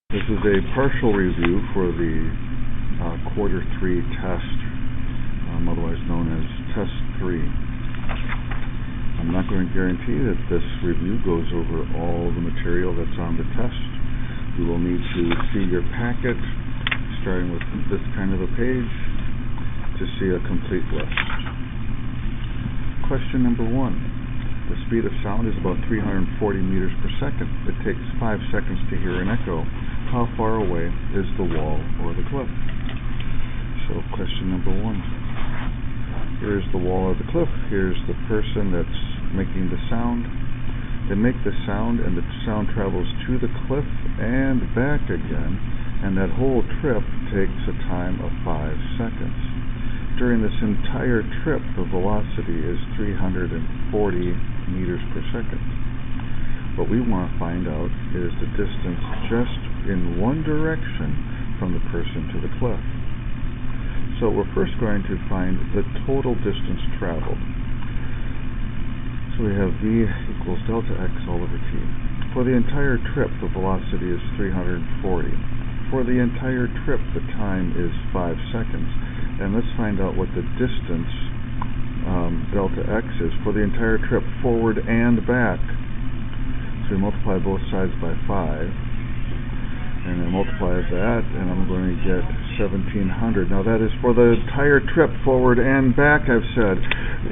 This is a partial review for the quarter 3 test, otherwise known as test 3. I'm not going to guarantee that this review goes over all the material that's on the test. You will need to see your packet, starting with this kind of a page, to see a complete list. Question number 1. The speed of sound is about 340 meters per second. It takes 5 seconds to hear an echo. How far away is the wall or the cliff? So question number 1. Here's the wall or the cliff. Here's the person that's making the sound. They make the sound, and the sound travels to the cliff and back again, and that whole trip takes a time of 5 seconds. During this entire trip, the velocity is 340 meters per second. What we want to find out is the distance just in one direction from the person to the cliff. So we're first going to find the total distance traveled. So we have v equals delta x all over t. For the entire trip, the velocity is 340. For the entire trip, the time is 5 seconds. And let's find out what the distance delta x is for the entire trip forward and back. So we multiply both sides by 5, and then multiply that, and I'm going to get 1700. Now that is for the entire trip forward and back. I've said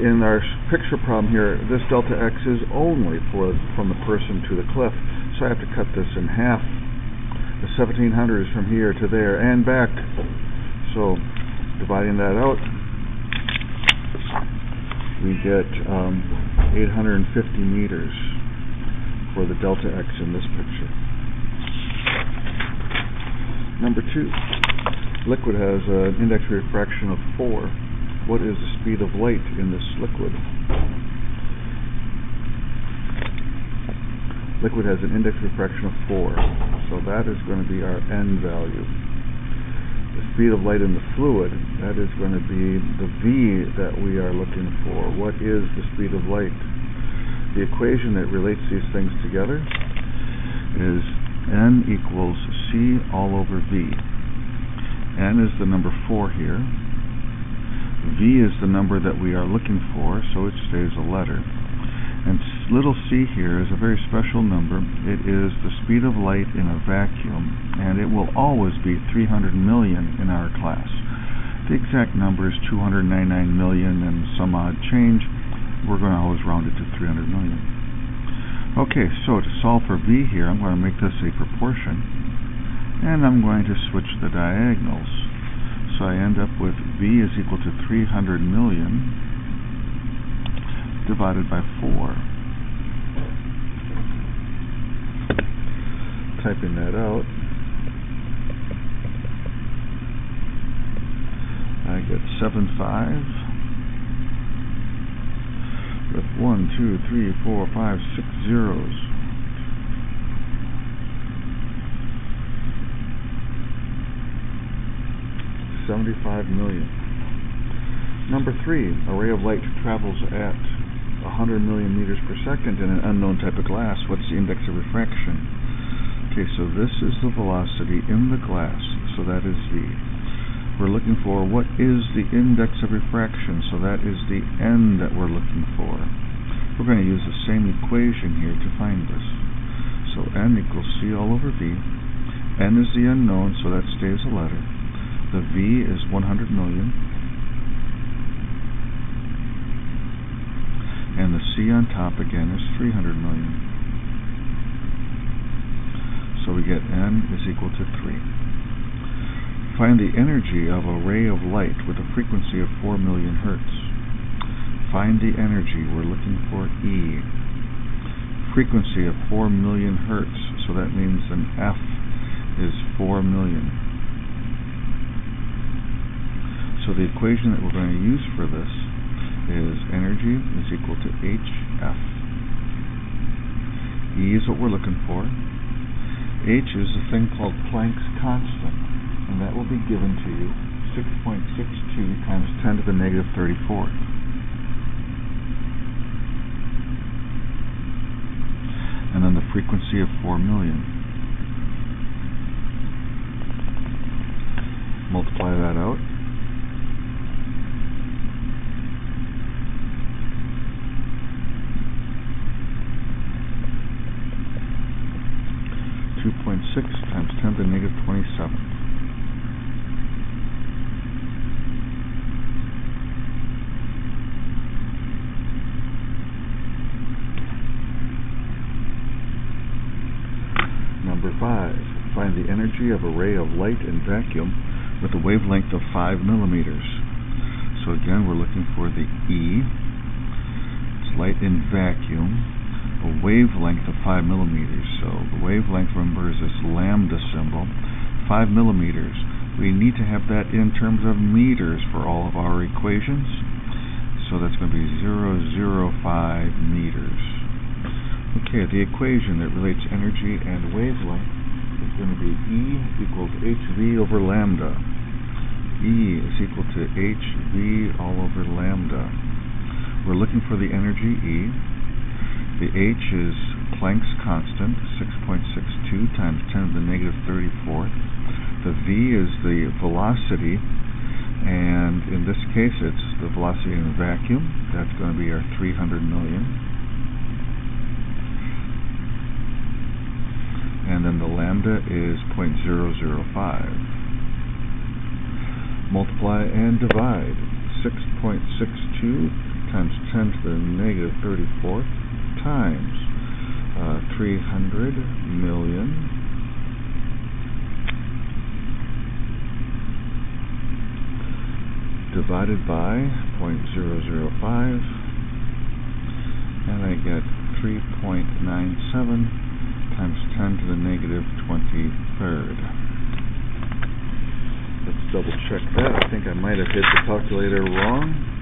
in our picture problem here, this delta x is only from the person to the cliff, so I have to cut this in half. The 1700 is from here to there and back. So dividing that out, we get 850 meters for the delta x in this picture. Number 2, liquid has an index refraction of 4. What is the speed of light in this liquid? Liquid has an index refraction of 4, so that is going to be our n value. The speed of light in the fluid, that is going to be the v that we are looking for. What is the speed of light? The equation that relates these things together is n equals c all over v. N is the number 4 here. V is the number that we are looking for, so it stays a letter. And little c here is a very special number. It is the speed of light in a vacuum, and it will always be 300 million in our class. The exact number is 299 million and some odd change. We're going to always round it to 300 million. Okay, so to solve for v here, I'm going to make this a proportion, and I'm going to switch the diagonals. So I end up with v is equal to 300 million divided by 4. Typing that out, I get 75 with 1, 2, 3, 4, 5, 6 zeros. $75 million. Number 3, a ray of light travels at 100 million meters per second in an unknown type of glass. What's the index of refraction? Okay, so this is the velocity in the glass, so that is v. We're looking for what is the index of refraction, so that is the n that we're looking for. We're going to use the same equation here to find this. So n equals c all over v. N is the unknown, so that stays a letter. The v is 100 million. And the c on top again is 300 million. So we get n is equal to 3. Find the energy of a ray of light with a frequency of 4 million hertz. Find the energy. We're looking for E. Frequency of 4 million hertz, so that means an F is 4 million. So the equation that we're going to use for this is energy is equal to HF. E is what we're looking for. H is a thing called Planck's constant, and that will be given to you 6.62 times 10 to the negative 34. And then the frequency of 4 million. that out. .6 times 10 to the negative 27. Number 5. Find the energy of a ray of light in vacuum with a wavelength of 5 millimeters. So again, we're looking for the E. It's light in vacuum. A wavelength of 5 millimeters. So the wavelength, remember, is this lambda symbol. 5 millimeters. We need to have that in terms of meters for all of our equations. So that's going to be 0.005 meters. Okay, the equation that relates energy and wavelength is going to be E equals hv over lambda. E is equal to hv all over lambda. We're looking for the energy E. The h is Planck's constant, 6.62 times 10 to the negative 34th. The v is the velocity, and in this case it's the velocity in a vacuum. That's going to be our 300 million. And then the lambda is 0.005. Multiply and divide. 6.62 times 10 to the negative 34th. Times 300 million divided by 0.005, and I get 3.97 times 10 to the negative 23rd. Let's double check that. I think I might have hit the calculator wrong.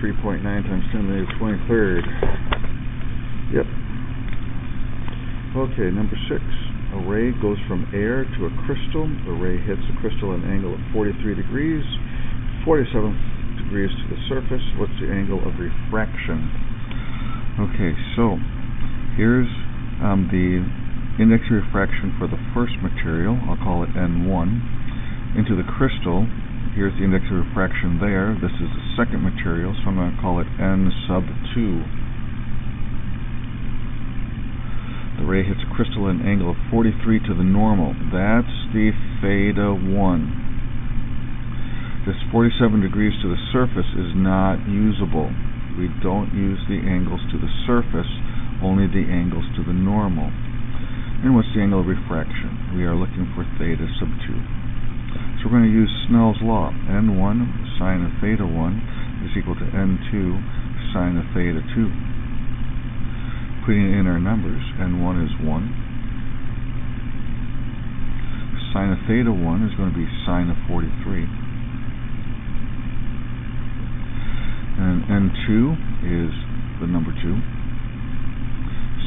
3.9 times 10 to the negative 23rd. Yep. Okay, number 6. A ray goes from air to a crystal. The ray hits the crystal at an angle of 43 degrees, 47 degrees to the surface. What's the angle of refraction? Okay, so here's the index of refraction for the first material. I'll call it N1. Into the crystal. Here's the index of refraction there. This is the second material, so I'm going to call it N sub 2. The ray hits a crystal at an angle of 43 to the normal. That's the theta 1. This 47 degrees to the surface is not usable. We don't use the angles to the surface, only the angles to the normal. And what's the angle of refraction? We are looking for theta sub 2. So we're going to use Snell's law. N1 sine of theta 1 is equal to N2 sine of theta 2. Putting in our numbers, N1 is 1. Sine of theta 1 is going to be sine of 43. And N2 is the number 2.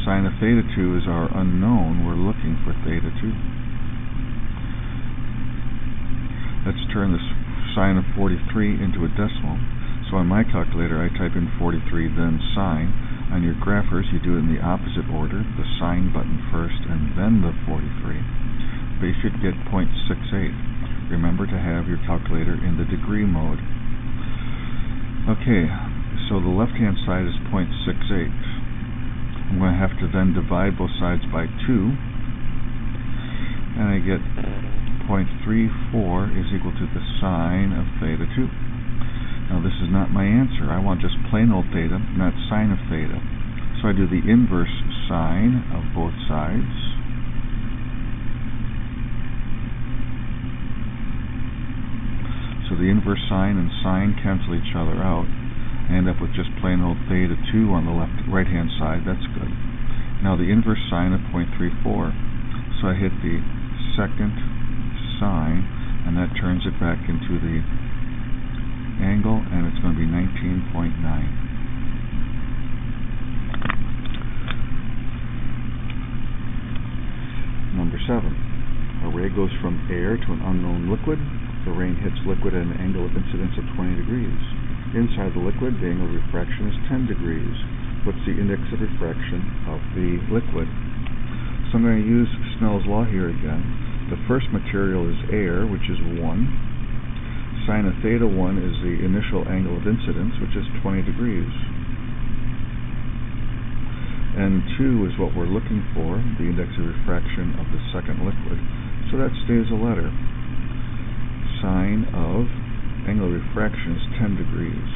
Sine of theta 2 is our unknown. We're looking for theta 2. Let's turn this sine of 43 into a decimal. So on my calculator, I type in 43, then sine. On your graphers, you do it in the opposite order, the sine button first and then the 43. But you should get 0.68. Remember to have your calculator in the degree mode. Okay, so the left-hand side is 0.68. I'm going to have to then divide both sides by 2, and I get 0.34 is equal to the sine of theta 2. Now this is not my answer. I want just plain old theta, not sine of theta. So I do the inverse sine of both sides. So the inverse sine and sine cancel each other out. I end up with just plain old theta 2 on the right-hand side. That's good. Now the inverse sine of 0.34. So I hit the second sine, and that turns it back into the angle, and it's going to be 19.9. Number 7. A ray goes from air to an unknown liquid. The ray hits liquid at an angle of incidence of 20 degrees. Inside the liquid, the angle of refraction is 10 degrees. What's the index of refraction of the liquid? So I'm going to use Snell's law here again. The first material is air, which is 1. Sine of theta 1 is the initial angle of incidence, which is 20 degrees. N2 is what we're looking for, the index of refraction of the second liquid. So that stays a letter. Sine of angle of refraction is 10 degrees.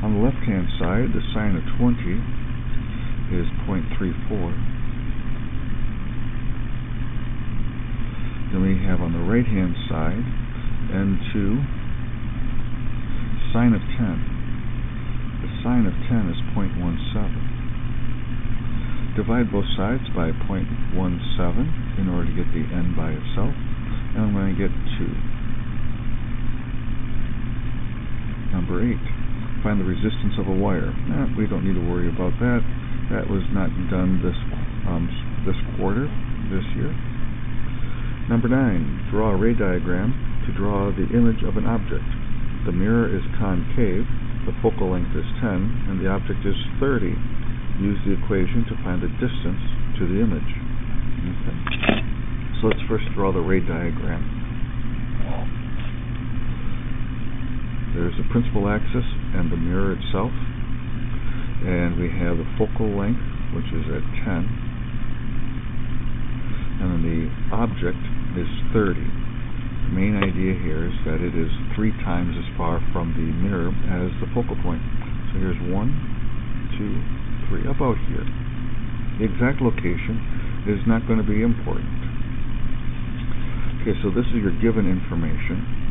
On the left-hand side, the sine of 20 is 0.34. Then we have on the right-hand side, N2, sine of 10. The sine of 10 is 0.17. Divide both sides by 0.17 in order to get the n by itself, and I'm going to get 2. Number 8. Find the resistance of a wire. We don't need to worry about that. That was not done this year. Number 9. Draw a ray diagram to draw the image of an object. The mirror is concave, the focal length is 10, and the object is 30. Use the equation to find the distance to the image. Okay. So let's first draw the ray diagram. There's the principal axis and the mirror itself, and we have the focal length, which is at 10, and then the object is 30. The main idea here is that it is 3 times as far from the mirror as the focal point. So here's 1, 2, 3, about here. The exact location is not going to be important. Okay, so this is your given information.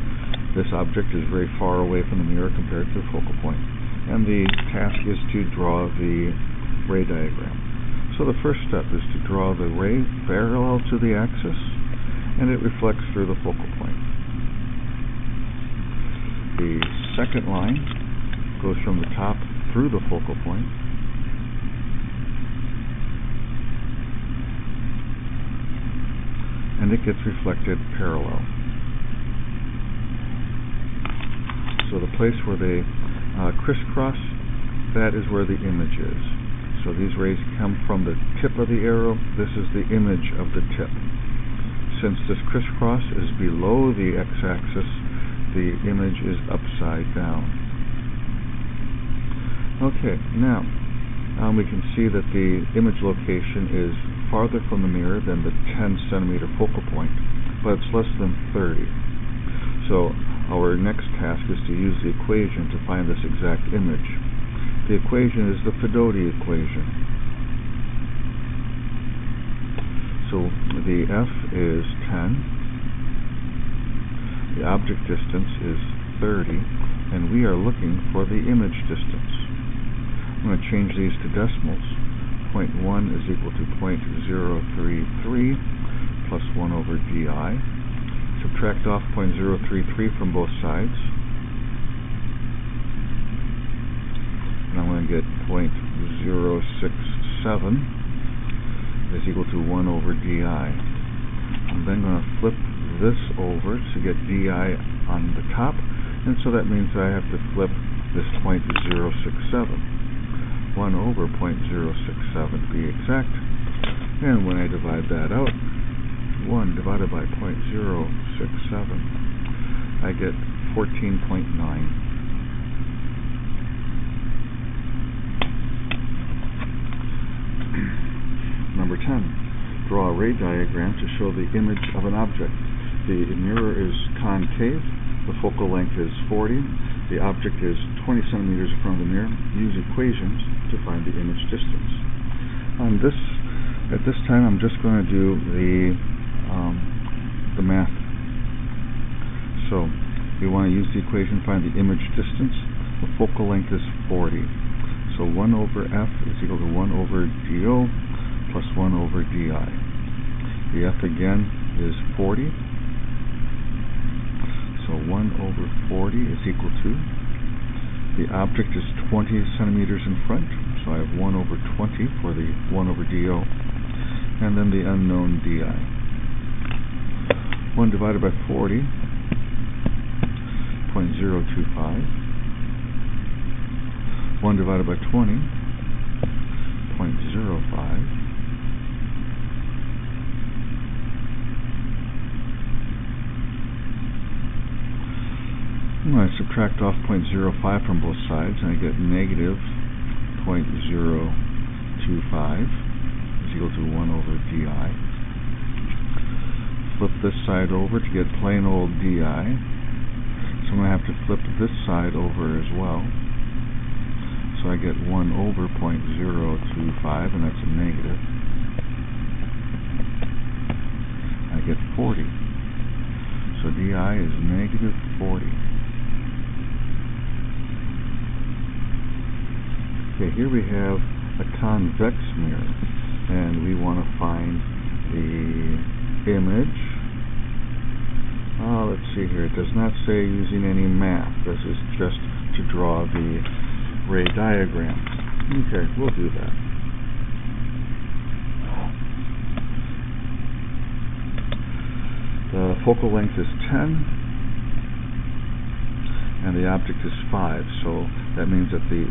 This object is very far away from the mirror compared to the focal point, and the task is to draw the ray diagram. So the first step is to draw the ray parallel to the axis, and it reflects through the focal point. The second line goes from the top through the focal point, and it gets reflected parallel. So the place where they crisscross, that is where the image is. So these rays come from the tip of the arrow. This is the image of the tip. Since this crisscross is below the x-axis, the image is upside down. Okay, now we can see that the image location is farther from the mirror than the 10 centimeter focal point, but it's less than 30. So our next task is to use the equation to find this exact image. The equation is the Fedoti equation. So the F is 10, the object distance is 30, and we are looking for the image distance. I'm going to change these to decimals. 0.1 is equal to 0.033 plus 1 over di. Subtract off 0.033 from both sides, and I'm going to get 0.067 is equal to 1 over di. I'm then going to flip this over to get di on the top, and so that means I have to flip this 0.067. 1 over 0.067 to be exact, and when I divide that out, 1 divided by 0.067, I get 14.9. Number 10. Draw a ray diagram to show the image of an object. The mirror is concave, the focal length is 40, the object is 20 centimeters in front of the mirror. Use equations to find the image distance. At this time, I'm just going to do the math. So we want to use the equation to find the image distance. The focal length is 40. So 1 over f is equal to 1 over do plus 1 over di. The f again is 40. So 1 over 40 is equal to, the object is 20 centimeters in front, so I have 1 over 20 for the 1 over do, and then the unknown di. 1 divided by 40, 0.025. 1 divided by 20, 0.05. subtract off 0.05 from both sides, and I get negative 0.025 is equal to 1 over di. Flip this side over to get plain old di. So I'm going to have to flip this side over as well. So I get 1 over 0.025, and that's a negative. I get 40. So di is negative 40. Okay, here we have a convex mirror, and we want to find the image. Let's see here. It does not say using any math. This is just to draw the ray diagram. Okay, we'll do that. The focal length is 10, and the object is 5, so that means that the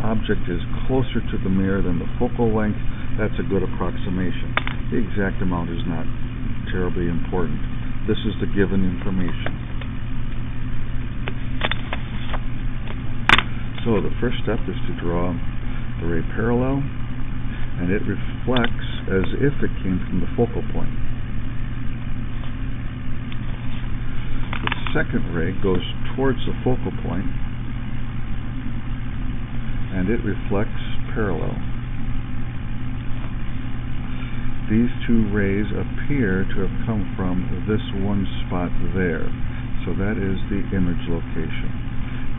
object is closer to the mirror than the focal length. That's a good approximation. The exact amount is not terribly important. This is the given information. So the first step is to draw the ray parallel, and it reflects as if it came from the focal point. The second ray goes towards the focal point, and it reflects parallel. These two rays appear to have come from this one spot there. So that is the image location.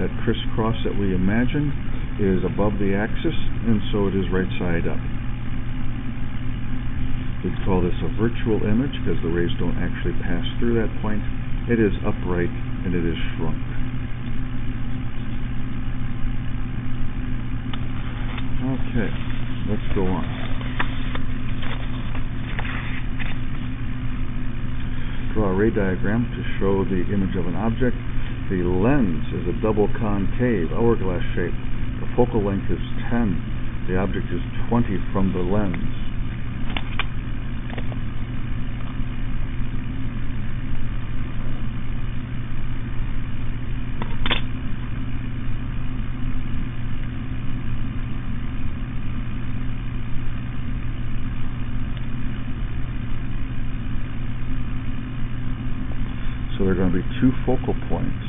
That crisscross that we imagined is above the axis, and so it is right side up. We'd call this a virtual image because the rays don't actually pass through that point. It is upright and it is shrunk. Okay, let's go on. Draw a ray diagram to show the image of an object. The lens is a double concave hourglass shape. The focal length is 10. The object is 20 from the lens. So there are going to be two focal points,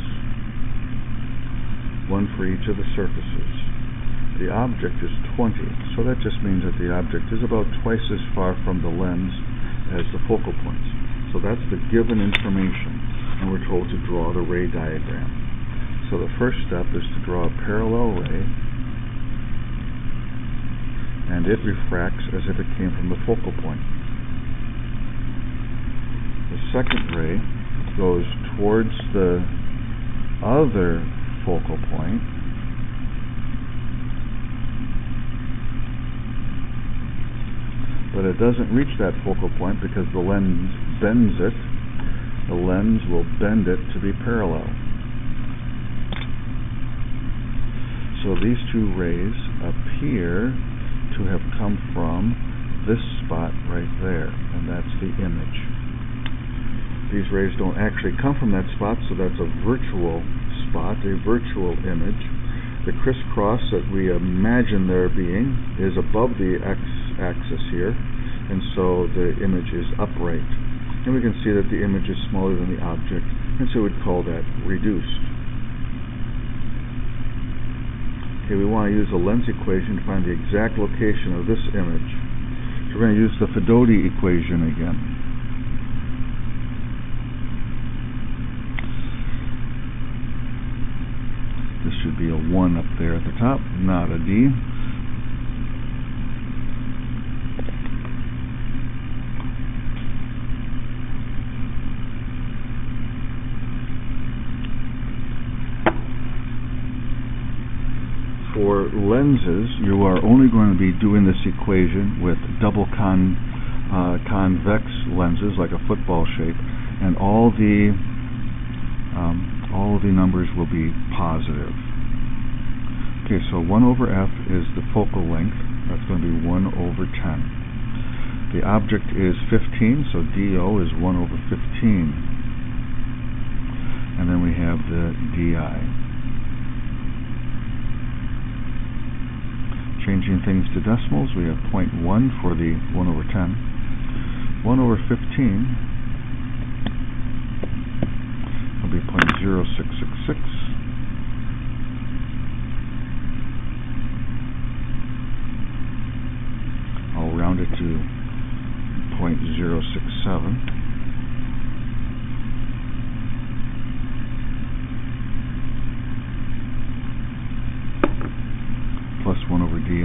one for each of the surfaces. The object is 20, so that just means that the object is about twice as far from the lens as the focal points. So that's the given information, and we're told to draw the ray diagram. So the first step is to draw a parallel ray, and it refracts as if it came from the focal point. The second ray goes towards the other focal point, but it doesn't reach that focal point because the lens bends it. The lens will bend it to be parallel. So these two rays appear to have come from this spot right there, and that's the image. These rays don't actually come from that spot, so that's a virtual spot, a virtual image. The crisscross that we imagine there being is above the x-axis here, and so the image is upright. And we can see that the image is smaller than the object, and so we'd call that reduced. Okay, we want to use the lens equation to find the exact location of this image. So we're going to use the Fedoti equation again. This should be a 1 up there at the top, not a D. For lenses, you are only going to be doing this equation with double convex lenses, like a football shape, and all the numbers will be positive. Okay, so 1 over f is the focal length. That's going to be 1 over 10. The object is 15, so DO is 1 over 15. And then we have the DI. Changing things to decimals, we have 0.1 for the 1 over 10. 1 over 15 will be 0.0666. I'll round it to 0.067. Plus 1 over di.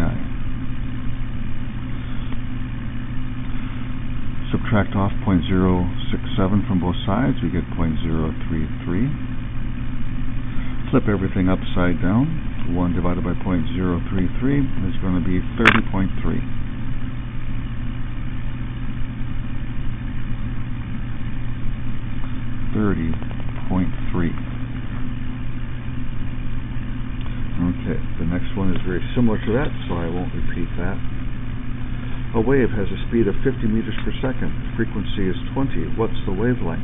Subtract off 0.067 from both sides, we get 0.033. Flip everything upside down. 1 divided by 0.033 is going to be 30.3. Okay, the next one is very similar to that, so I won't repeat that. A wave has a speed of 50 meters per second. Frequency is 20. What's the wavelength?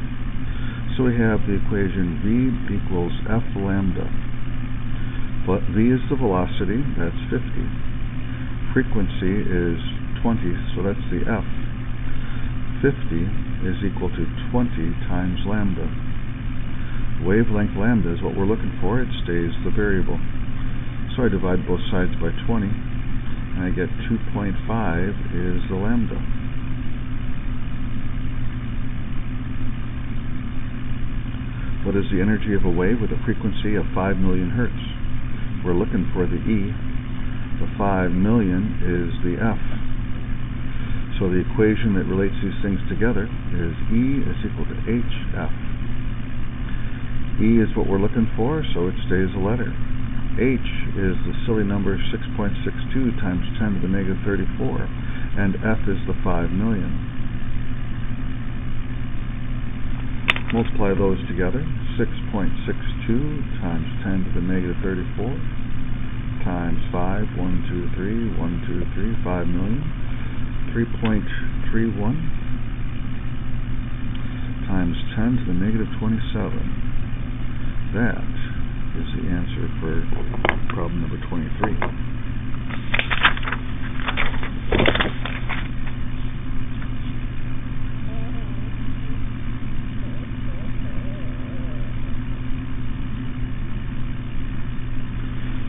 So we have the equation v equals f lambda. But v is the velocity, that's 50. Frequency is 20, so that's the f. 50 is equal to 20 times lambda. Wavelength lambda is what we're looking for. It stays the variable. So I divide both sides by 20, and I get 2.5 is the lambda. What is the energy of a wave with a frequency of 5 million hertz? We're looking for the E. The 5 million is the F. So the equation that relates these things together is E is equal to HF. E is what we're looking for, so it stays a letter. H is the silly number 6.62 times 10 to the negative 34, and F is the 5 million. Multiply those together. 6.62 times 10 to the negative 34 times 5, 1, 2, 3, 1, 2, 3, 5 million. 3.31 times 10 to the negative 27. That is the answer for problem number 23.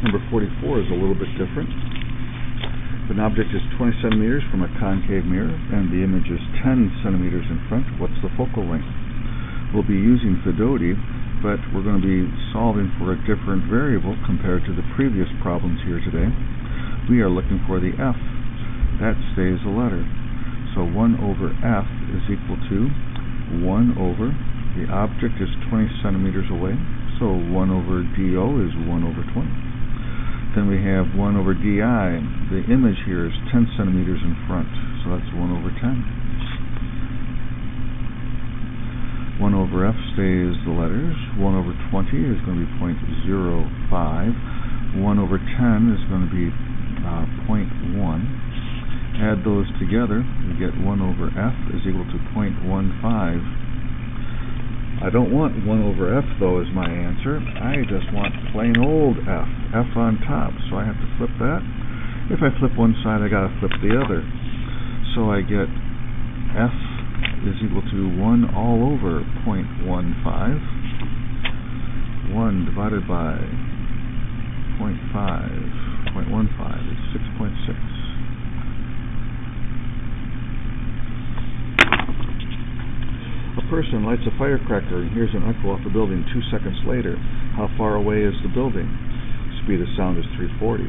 Number 44 is a little bit different. If an object is 20 centimeters from a concave mirror and the image is 10 centimeters in front, what's the focal length? We'll be using Fedoti, but we're going to be solving for a different variable compared to the previous problems here today. We are looking for the f. That stays a letter. So 1 over f is equal to 1 over, the object is 20 centimeters away, so 1 over do is 1 over 20. Then we have 1 over di. The image here is 10 centimeters in front, so that's 1 over 10. 1 over f stays the letters. 1 over 20 is going to be 0.05. 1 over 10 is going to be 0.1. Add those together, you get 1 over f is equal to 0.15. I don't want 1 over f, though, as my answer. I just want plain old f. F on top, so I have to flip that. If I flip one side, I got to flip the other. So I get f is equal to 1 all over 0.15. 1 divided by 0.15 is 6.6. A person lights a firecracker and hears an echo off the building 2 seconds later. How far away is the building? Speed of sound is 340.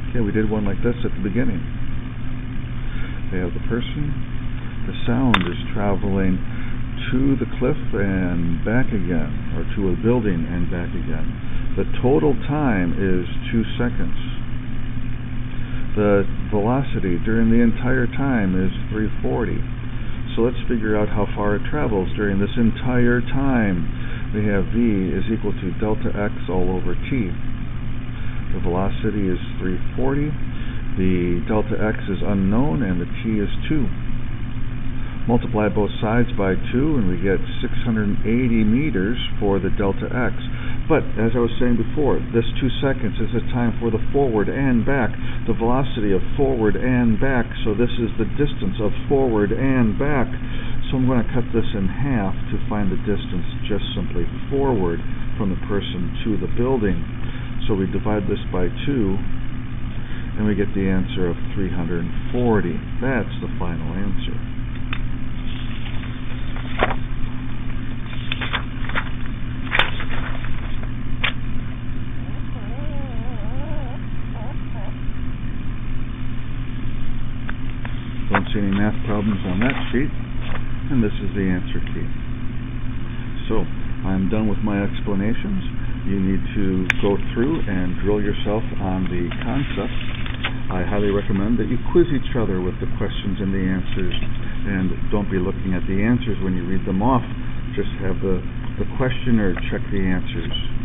Okay, we did one like this at the beginning. They have the person. The sound is traveling to the cliff and back again, or to a building and back again. The total time is 2 seconds. The velocity during the entire time is 340. So let's figure out how far it travels during this entire time. We have v is equal to delta x all over t. The velocity is 340. The delta x is unknown and the t is 2. Multiply both sides by 2 and we get 680 meters for the delta x. But, as I was saying before, this 2 seconds is the time for the forward and back, the velocity of forward and back, so this is the distance of forward and back. So I'm going to cut this in half to find the distance just simply forward from the person to the building. So we divide this by 2, and we get the answer of 340. That's the final answer. Don't see any math problems on that sheet, and this is the answer key. So, I'm done with my explanations. You need to go through and drill yourself on the concepts. I highly recommend that you quiz each other with the questions and the answers, and don't be looking at the answers when you read them off. Just have the questioner check the answers.